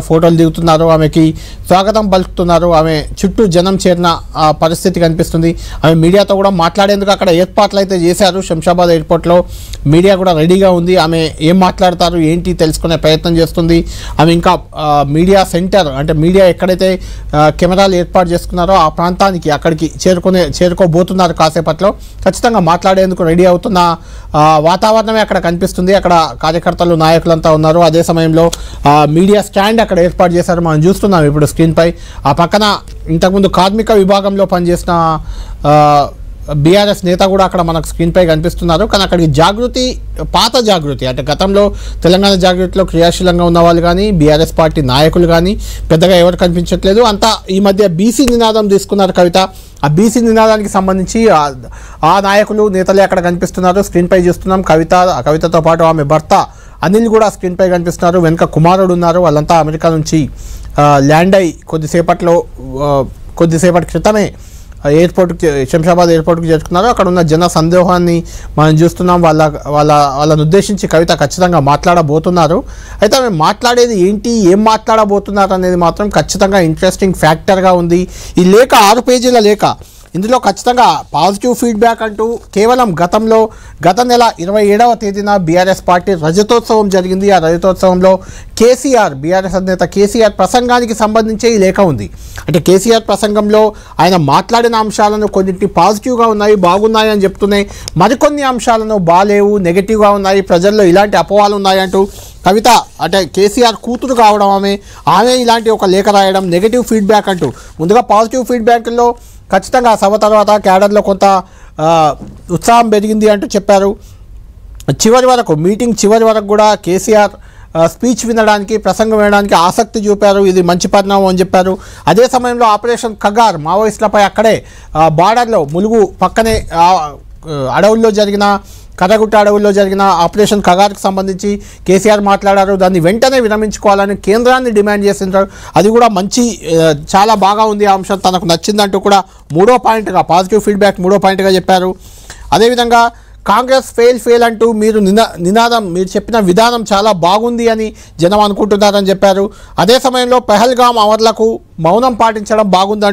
ఫోటోలు దిగుతున్నారు, ఆమెకి స్వాగతం పలుకుతున్నారు. ఆమె చుట్టూ జనం చేరిన పరిస్థితి కనిపిస్తుంది. ఆమె మీడియాతో కూడా మాట్లాడేందుకు అక్కడ ఏర్పాట్లు అయితే చేశారు. శంషాబాద్ ఎయిర్పోర్ట్లో మీడియా కూడా రెడీగా ఉంది. ఆమె ఏం మాట్లాడతారు ఏంటి తెలుసుకునే ప్రయత్నం చేస్తుంది. ఆమె ఇంకా మీడియా సెంటర్ అంటే మీడియా ఎక్కడైతే కెమెరాలు ఏర్పాటు చేసుకున్నారో ఆ ప్రాంతానికి అక్కడికి చేరుకోబోతున్నారు. కాసేపట్లో ఖచ్చితంగా మాట్లాడేందుకు రెడీ అవుతున్న వాతావరణమే అక్కడ కనిపిస్తుంది. అక్కడ కార్యకర్తలు నాయకులంతా ఉన్నారు. అదే సమయంలో మీడియా స్టాండ్ అక్కడ ఏర్పాటు చేశారు. మనం చూస్తున్నాం ఇప్పుడు స్క్రీన్ పై. ఆ పక్కన ఇంతకుముందు కార్మిక విభాగంలో పనిచేసిన బీఆర్ఎస్ నేత కూడా అక్కడ మనకు స్క్రీన్ పై కనిపిస్తున్నారు. కానీ అక్కడికి జాగృతి, పాత జాగృతి అంటే గతంలో తెలంగాణ జాగృతిలో క్రియాశీలంగా ఉన్న వాళ్ళు కానీ బీఆర్ఎస్ పార్టీ నాయకులు కానీ పెద్దగా ఎవరు కనిపించట్లేదు. అంతా ఈ మధ్య బీసీ నినాదం తీసుకున్నారు కవిత. ఆ బీసీ నినాదానికి సంబంధించి ఆ నాయకులు నేతలే అక్కడ కనిపిస్తున్నారు. స్క్రీన్ పై చూస్తున్నాం. కవితతో పాటు ఆమె భర్త అనిల్ కూడా స్క్రీన్ పై కనిపిస్తున్నారు. వెనుక కుమారుడు ఉన్నారు. వాళ్ళంతా అమెరికా నుంచి ల్యాండ్ అయి కొద్దిసేపటి క్రితమే శంషాబాద్ ఎయిర్పోర్ట్కి చేరుకున్నారు. అక్కడ ఉన్న జన సందేహాన్ని మనం చూస్తున్నాం. వాళ్ళని ఉద్దేశించి కవిత ఖచ్చితంగా మాట్లాడబోతున్నారు. అయితే ఆమె మాట్లాడేది ఏంటి, ఏం మాట్లాడబోతున్నారు అనేది మాత్రం ఖచ్చితంగా ఇంట్రెస్టింగ్ ఫ్యాక్టర్గా ఉంది. ఈ లేఖ 6 పేజీల లేఖ. ఇందులో ఖచ్చితంగా పాజిటివ్ ఫీడ్బ్యాక్ అంటూ కేవలం గత నెల 27వ తేదీన బీఆర్ఎస్ పార్టీ రజతోత్సవం జరిగింది. ఆ రజతోత్సవంలో బీఆర్ఎస్ అధినేత కేసీఆర్ ప్రసంగానికి సంబంధించే ఈ లేఖ ఉంది. అంటే కేసీఆర్ ప్రసంగంలో ఆయన మాట్లాడిన అంశాలను కొన్నింటి పాజిటివ్గా ఉన్నాయి, బాగున్నాయి అని చెప్తున్నాయి. మరికొన్ని అంశాలను బాలేవు, నెగిటివ్గా ఉన్నాయి, ప్రజల్లో ఇలాంటి అపోహలు ఉన్నాయంటూ కవిత అంటే కేసీఆర్ కూతురు కావడం ఆమె ఇలాంటి ఒక లేఖ రాయడం, నెగిటివ్ ఫీడ్బ్యాక్ అంటూ. ముందుగా పాజిటివ్ ఫీడ్బ్యాక్లో ఖచ్చితంగా సభ తర్వాత క్యాడర్లో కొంత ఉత్సాహం పెరిగింది అంటూ చెప్పారు. మీటింగ్ చివరి వరకు కూడా కేసీఆర్ స్పీచ్ వినడానికి, ప్రసంగం వినడానికి ఆసక్తి చూపారు. ఇది మంచి పరిణామం అని చెప్పారు. అదే సమయంలో ఆపరేషన్ కగార్ మావోయిస్టులపై అక్కడే బార్డర్లో ములుగు పక్కనే కర్రగుట్ట అడవుల్లో జరిగిన ఆపరేషన్ కగార్కి సంబంధించి కేసీఆర్ మాట్లాడారు. దాన్ని వెంటనే విరమించుకోవాలని కేంద్రాన్ని డిమాండ్ చేసింటారు. అది కూడా చాలా బాగా ఉంది. ఆ అంశం తనకు నచ్చిందంటూ కూడా పాజిటివ్ ఫీడ్బ్యాక్ 3వ పాయింట్గా చెప్పారు. అదేవిధంగా కాంగ్రెస్ ఫెయిల్ అంటూ మీరు నినాదం మీరు చెప్పిన విధానం చాలా బాగుంది అని జనం అనుకుంటున్నారని చెప్పారు. అదే సమయంలో పెహల్గాం అమరులకు మౌనం పాటించడం బాగుందంటూ